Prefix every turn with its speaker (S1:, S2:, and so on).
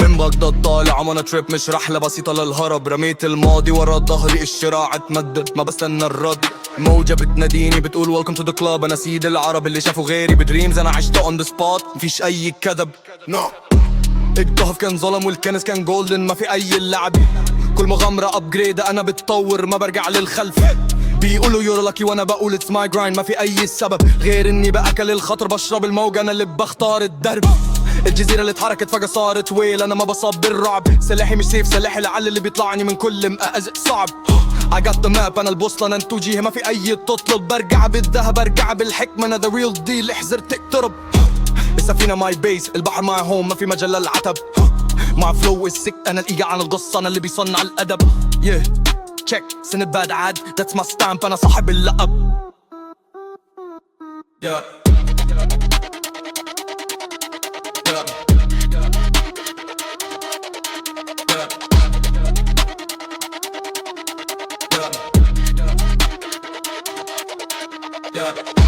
S1: من بغداد طالع وانا تريب، مش رحلة بسيطة للهرب. رميت الماضي ورا ظهري، الشراع اتمدد ما بستنى الرد. موجة بتناديني بتقول ويلكم تو ذا كلاب. انا سيد العرب اللي شافوا غيري بدريمز، انا عشت اون ذا سبوت مفيش اي كذب. الكهف كان ظلم والكنس كان جولدن، ما في اي اللعب. كل مغامرة ابجريد، انا بتطور ما برجع للخلف. بيقولوا يور لاكي وانا بقول اتس ماي جرايند، ما في اي سبب غير اني باكل الخطر بشرب الموج. انا اللي بختار الدرب. الجزيرة اللي اتحركت فجأة صارت ويل، انا ما بصاب بالرعب. سلاحي مش سيف، سلاحي لعل اللي بيطلعني من كل مأزق صعب. I got the map، انا البوصلة انا توجيه، ما في اي تطلب. برجع بالذهب ارجع بالحكمة، انا the real deal احذر تقترب. السفينة ماي بيس، البحر ماي هوم، ما في مجال للعتب. مع فلو السك، انا الايجا عن القصة، انا اللي بيصنع الادب. تشيك سند باد عاد، that's my stamp، انا صاحب اللقب. Yeah.